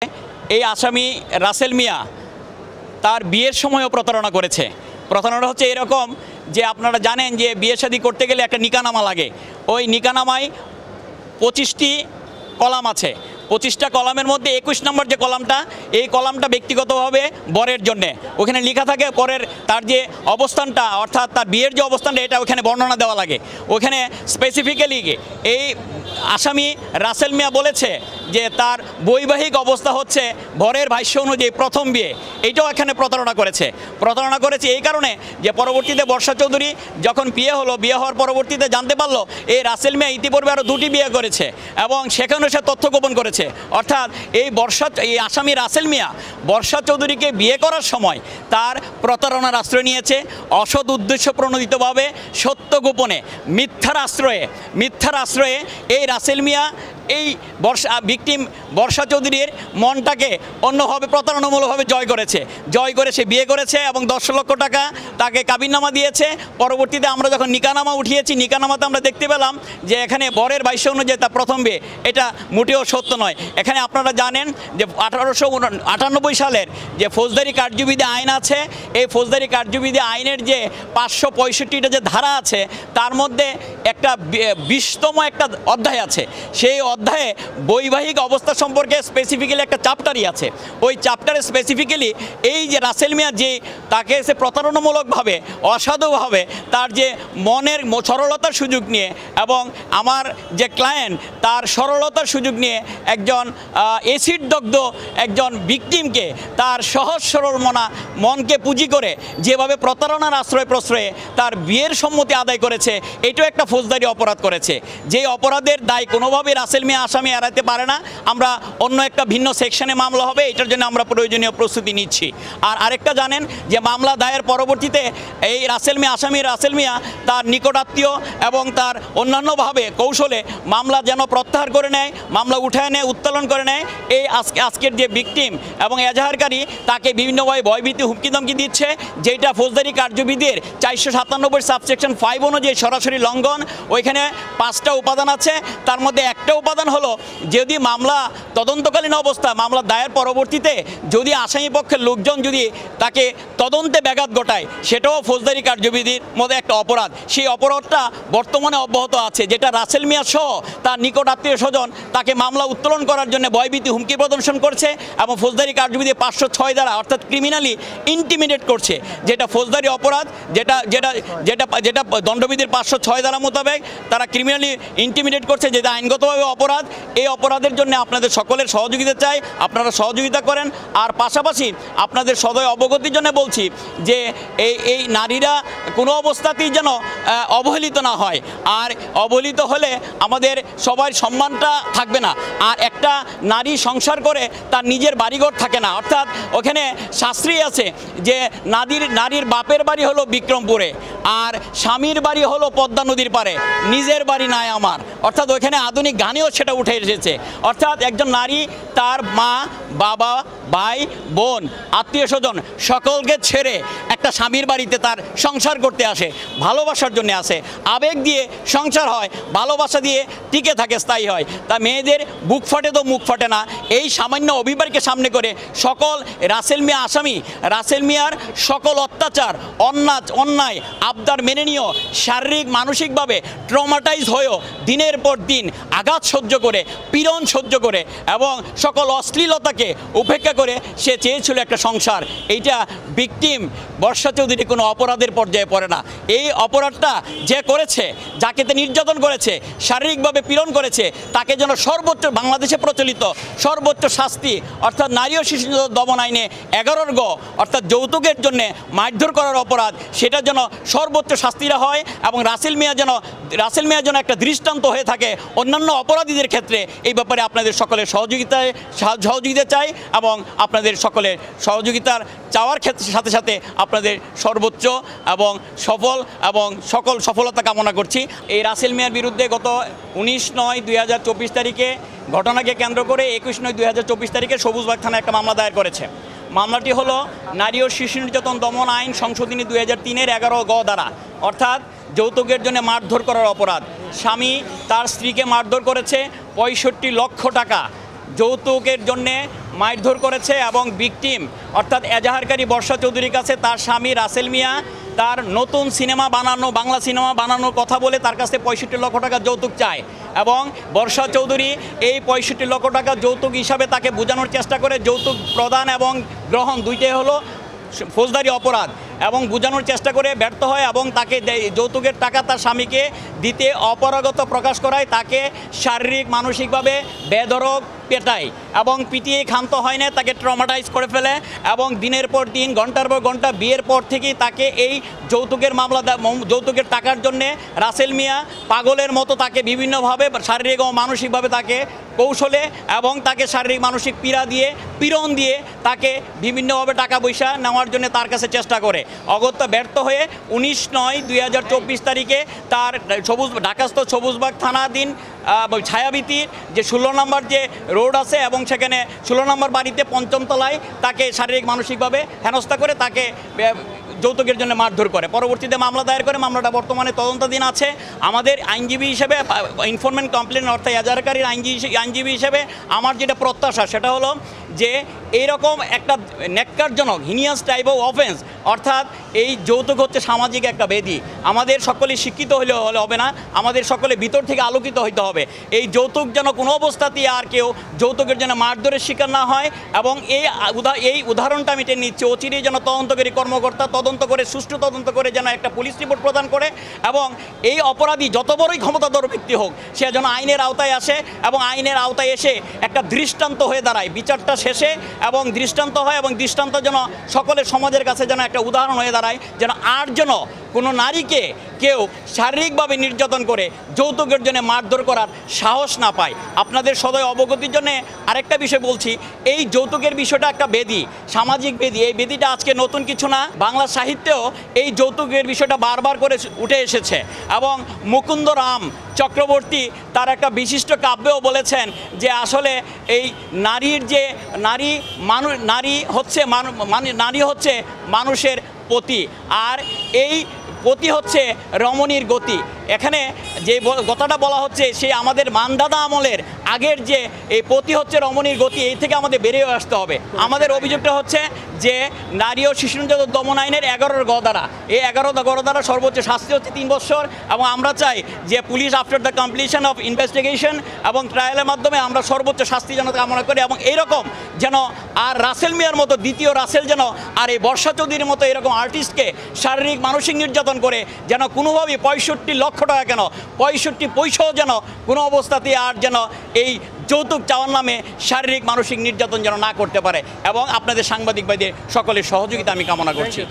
এই আসামি রাসেল মিয়া তার বিয়ের সময়ও প্রতারণা করেছে। প্রতারণা হচ্ছে এরকম যে আপনারা জানেন যে বিয়ে শাদী করতে গেলে একটা নিকানামা লাগে। ওই নিকানামায় 25টি কলাম আছে। 25টা কলামের মধ্যে 21 নম্বর যে কলামটা, এই কলামটা ব্যক্তিগতভাবে বরের জন্যে। ওখানে লেখা থাকে পরের তার যে অবস্থানটা, অর্থাৎ তার বিয়ের যে অবস্থানটা, এটা ওখানে বর্ণনা দেওয়া লাগে। ওখানে স্পেসিফিক্যালি এই আসামি রাসেল মিয়া বলেছে যে তার বৈবাহিক অবস্থা হচ্ছে বরের ভাষ্য অনুযায়ী প্রথম বিয়ে। এইটাও এখানে প্রতারণা করেছে এই কারণে যে পরবর্তীতে বর্ষা চৌধুরী যখন বিয়ে হলো, বিয়ে হওয়ার পরবর্তীতে জানতে পারলো এই রাসেল মিয়া ইতিপূর্বে আরও 2টি বিয়ে করেছে এবং সেখানেও সে তথ্য গোপন করেছে। অর্থাৎ এই আসামি রাসেল মিয়া বর্ষা চৌধুরীকে বিয়ে করার সময় তার প্রতারণার আশ্রয় নিয়েছে, অসৎ উদ্দেশ্য প্রণোদিতভাবে সত্য গোপনে মিথ্যার আশ্রয়ে এই রাসেল মিয়া এই ভিকটিম বর্ষা চৌধুরীর মনটাকে অন্যভাবে প্রতারণামূলকভাবে জয় করে সে বিয়ে করেছে এবং 10 লক্ষ টাকা তাকে কাবিননামা দিয়েছে। পরবর্তীতে আমরা যখন নিকানামা উঠিয়েছি, নিকানামাতে আমরা দেখতে পেলাম যে এখানে বরের ভাষ্য অনুযায়ী তার প্রথম বিয়ে। এটা মোটেও সত্য নয়। এখানে আপনারা জানেন যে 1898 সালের যে ফৌজদারি কার্যবিধি আইন আছে, এই ফৌজদারি কার্যবিধি আইনের যে 565টা যে ধারা আছে, তার মধ্যে একটা 20তম একটা অধ্যায় আছে। সেই অধ্যায়ে বৈবাহিক অবস্থা সম্পর্কে স্পেসিফিক্যালি একটা চ্যাপ্টারই আছে। ওই চ্যাপ্টারে স্পেসিফিক্যালি এই যে রাসেল মিয়া যে তাকে সে প্রতারণামূলকভাবে অসাধুভাবে তার যে মনের সরলতার সুযোগ নিয়ে এবং আমার যে ক্লায়েন্ট তার সরলতার সুযোগ নিয়ে একজন অ্যাসিড দগ্ধ একজন ভিকটিমকে তার সহজ সরল মনকে পুঁজি করে যেভাবে প্রতারণার প্রশ্রয়ে তার বিয়ের সম্মতি আদায় করেছে, এটাও একটা ফৌজদারি অপরাধ করেছে। যেই অপরাধের দায় কোনোভাবেই রাসেল মিয়া আসামি এড়াতে পারে না। আমরা অন্য একটা ভিন্ন সেকশনে মামলা হবে, এটার জন্য আমরা প্রয়োজনীয় প্রস্তুতি নিচ্ছি। আর আরেকটা জানেন যে মামলা দায়ের পরবর্তীতে এই রাসেল মিয়া তার নিকটাত্মীয় এবং তার অন্যান্যভাবে কৌশলে মামলা যেন প্রত্যাহার করে নেয়, মামলা উঠায় নেয়, উত্তোলন করে নেয়। এই আজকের যে ভিকটিম এবং এজাহারকারী তাকে বিভিন্নভাবে ভয়ভীতি হুমকি দিচ্ছে, যেটা ফৌজদারি কার্যবিধির 497 সাবসেকশন 5 অনুযায়ী সরাসরি লঙ্ঘন। ওইখানে 5টা উপাদান আছে, তার মধ্যে একটা উপাদান হলো যদি মামলা তদন্তকালীন অবস্থা মামলা দায়ের পরবর্তীতে যদি আসামি পক্ষের লোকজন যদি তাকে তদন্তে ব্যাঘাত ঘটায়, সেটাও ফৌজদারি কার্যবিধির মধ্যে একটা অপরাধ। সেই অপরাধটা বর্তমানে অব্যাহত আছে, যেটা রাসেল মিয়া সহ তার নিকট আত্মীয় স্বজন তাকে মামলা উত্তোলন করার জন্য ভয়ভীতি হুমকি প্রদর্শন করছে এবং ফৌজদারি কার্যবিধি 506 দ্বারা অর্থাৎ ক্রিমিনালি ইন্টিমিডেট করছে, যেটা ফৌজদারি অপরাধ, যেটা দণ্ডবিধির 506 ধারা মোতাবেক তারা ক্রিমিনালি ইন্টিমিডেট করছে, যেটা আইনগতভাবে অপরাধ। এই অপরাধের জন্য আপনাদের সকলের সহযোগিতা চাই, আপনারা সহযোগিতা করেন। আর পাশাপাশি আপনাদের সদয় অবগতির জন্য বলছি যে এই নারীরা কোনো অবস্থাতেই যেন অবহেলিত না হয়। আর অবহেলিত হলে আমাদের সবার সম্মানটা থাকবে না। আর একটা নারী সংসার করে তার নিজের বাড়িঘর থাকে না, অর্থাৎ ওখানে শাস্ত্রী আছে যে নারীর বাপের বাড়ি হলো বিক্রমপুরে আর স্বামীর বাড়ি হলো পদ্মা নদীর পারে, নিজের বাড়ি নাই আমার। অর্থাৎ ওখানে আধুনিক গানেও সেটা উঠে এসেছে। অর্থাৎ একজন নারী তার মা, বাবা, ভাই, বোন, আত্মীয় স্বজন সকলকে ছেড়ে একটা স্বামীর বাড়িতে তার সংসার করতে আসে, ভালোবাসার জন্য আসে। আবেগ দিয়ে সংসার হয়, ভালোবাসা দিয়ে টিকে থাকে, স্থায়ী হয়। তা মেয়েদের বুক ফাটে তো মুখ ফাটে না। এই সামান্য অভিবারকে সামনে করে সকল রাসেল মিয়ার সকল অত্যাচার, অন্যায় আবদার মেনে নিয়েও শারীরিক মানসিকভাবে ট্রমাটাইজ হয়েও দিনের পর দিন আঘাত সহ্য করে, পীড়ন সহ্য করে এবং সকল অশ্লীলতাকে উপেক্ষা করে সে চেয়েছিল একটা সংসার। এইটা ভিকটিম বর্ষা চৌধুরী কোনো অপরাধের পর্যায়ে পড়ে না। এই অপরাধটা যে করেছে, যাকে নির্যাতন করেছে, শারীরিকভাবে পীড়ন করেছে, তাকে যেন সর্বোচ্চ বাংলাদেশে প্রচলিত সর্বোচ্চ শাস্তি অর্থাৎ নারী ও শিশু দমন আইনে 11 গ অর্থাৎ যৌতুকের জন্য মারধর করার অপরাধ, সেটা যেন সর্বোচ্চ শাস্তিরা হয় এবং রাসেল মিয়া যেন একটা দৃষ্টান্ত হয়ে থাকে অন্যান্য অপরাধীদের ক্ষেত্রে। এই ব্যাপারে আপনাদের সকলের সহযোগিতা চাই এবং আপনাদের সকলের সহযোগিতার চাওয়ার ক্ষেত্রে সাথে সাথে আপনাদের সর্বোচ্চ এবং সকল সফলতা কামনা করছি। এই রাসেল মিয়ার বিরুদ্ধে গত 19/9/2024 তারিখে ঘটনাকে কেন্দ্র করে 21/9/2024 তারিখে সবুজবাগ থানায় একটা মামলা দায়ের করেছে। মামলাটি হলো নারী ও শিশু নির্যাতন দমন আইন সংশোধনী 2003-এর 11 গ ধারা, অর্থাৎ যৌতুকের জন্য মারধর করার অপরাধ। স্বামী তার স্ত্রীকে মারধর করেছে 65 লক্ষ টাকা যৌতুকের জন্যে মারধর করেছে এবং ভিকটিম অর্থাৎ এজাহারকারী বর্ষা চৌধুরীর কাছে তার স্বামী রাসেল মিয়া তার নতুন সিনেমা বানানো, বাংলা সিনেমা বানানোর কথা বলে তার কাছে 65 লক্ষ টাকা যৌতুক চায় এবং বর্ষা চৌধুরী এই 65 লক্ষ টাকা যৌতুক হিসাবে তাকে বোঝানোর চেষ্টা করে যৌতুক প্রদান এবং গ্রহণ দুইটাই হলো ফৌজদারি অপরাধ এবং বোঝানোর চেষ্টা করে ব্যর্থ হয় এবং তাকে যৌতুকের টাকা তার স্বামীকে দিতে অপারগতা প্রকাশ করায় তাকে শারীরিক মানসিকভাবে বেধড়ক পেটায় এবং পিটিয়ে ক্ষান্ত হয় না, তাকে ট্রমাটাইজ করে ফেলে এবং দিনের পর দিন ঘন্টার পর ঘন্টা বিয়ের পর থেকেই তাকে এই যৌতুকের যৌতুকের টাকার জন্যে রাসেল মিয়া পাগলের মতো তাকে বিভিন্নভাবে শারীরিক ও মানসিকভাবে তাকে কৌশলে এবং তাকে শারীরিক মানসিক পীড়ন দিয়ে তাকে বিভিন্নভাবে টাকা পয়সা নেওয়ার জন্য তার কাছে চেষ্টা করে। অগত্যা ব্যর্থ হয়ে 19/9/2024 তারিখে তার ঢাকাস্থ সবুজবাগ থানাধীন ছায়াবীতির যে 16 নম্বর যে রোড আছে এবং সেখানে 16 নম্বর বাড়িতে 5ম তলায় তাকে শারীরিক মানসিকভাবে হেনস্থা করে তাকে যৌতুকের জন্য মারধর করে। পরবর্তীতে মামলা দায়ের করে, মামলাটা বর্তমানে তদন্তাধীন আছে। আমাদের আইনজীবী হিসেবে ইনফরমেন্ট কমপ্লেন অর্থাৎ এজাহারকারীর আইনজীবী হিসেবে আমার যেটা প্রত্যাশা সেটা হলো যে এইরকম একটা ন্যাক্কারজনক হিনিয়াস টাইপ অফ অফেন্স অর্থাৎ এই যৌতুক হচ্ছে সামাজিক একটা বেদি, আমাদের সকলে শিক্ষিত হলে হবে না, আমাদের সকলে ভিতর থেকে আলোকিত হইতে হবে। এই যৌতুক যেন কোনো অবস্থাতেই আর কেউ যৌতুকের জন্য মারধরের শিকার না হয় এবং এই উদাহরণটা আমি টেনে নিচ্ছি। অচিরেই যেন তদন্তকারী কর্মকর্তা তদন্ত করে, সুষ্ঠু তদন্ত করে যেন একটা পুলিশ রিপোর্ট প্রদান করে এবং এই অপরাধী যত বড়ই ক্ষমতাধর ব্যক্তি হোক সে যেন আইনের আওতায় আসে এবং আইনের আওতায় এসে একটা দৃষ্টান্ত হয়ে দাঁড়ায় বিচারটা শেষে এবং দৃষ্টান্ত হয় এবং দৃষ্টান্ত যেন সকলের সমাজের কাছে যেন একটা উদাহরণ হয়ে দাঁড়ায়, যেন আর যেন কোনো নারীকে কেউ শারীরিকভাবে নির্যাতন করে যৌতুকের জন্য মারধর করার সাহস না পায়। আপনাদের সদয় অবগতির জন্য আরেকটা বিষয় বলছি, এই যৌতুকের বিষয়টা একটা বেদি, সামাজিক বেদি। এই বেদিটা আজকে নতুন কিছু না, বাংলা সাহিত্যেও এই যৌতুকের বিষয়টা বারবার করে উঠে এসেছে এবং মুকুন্দ রাম চক্রবর্তী তার একটা বিশিষ্ট কাব্যেও বলেছেন যে আসলে এই নারী হচ্ছে মানুষের পতি আর এই পতি হচ্ছে রমণীর গতি। এখানে যে কথাটা বলা হচ্ছে সে আমাদের মানদাদা আমলের আগের যে এই পতি হচ্ছে রমণীর গতি, এই থেকে আমাদের বেরিয়ে আসতে হবে। আমাদের অভিযোগটা হচ্ছে যে নারী ও শিশু নির্যাতন দমন আইনের 11 গড়ধারা, এই 11 গড়ধারা সর্বোচ্চ শাস্তি হচ্ছে 3 বছর এবং আমরা চাই যে police after the completion of investigation এবং ট্রায়ালের মাধ্যমে আমরা সর্বোচ্চ শাস্তি যেন কামনা করি এবং এইরকম যেন আর রাসেল মিয়ার মতো দ্বিতীয় রাসেল যেন আর এই বর্ষা চৌধুরীর মতো এরকম আর্টিস্টকে শারীরিক মানসিক নির্যাতন করে যেন কোনোভাবেই 65 লক্ষ টাকা কেন 65 পয়সাও যেন কোনো অবস্থাতে আর যেন এই যৌতুক চাওয়ার নামে শারীরিক মানসিক নির্যাতন যেন না করতে পারে এবং আপনাদের সাংবাদিক ভাইদের সকলের সহযোগিতা আমি কামনা করছি।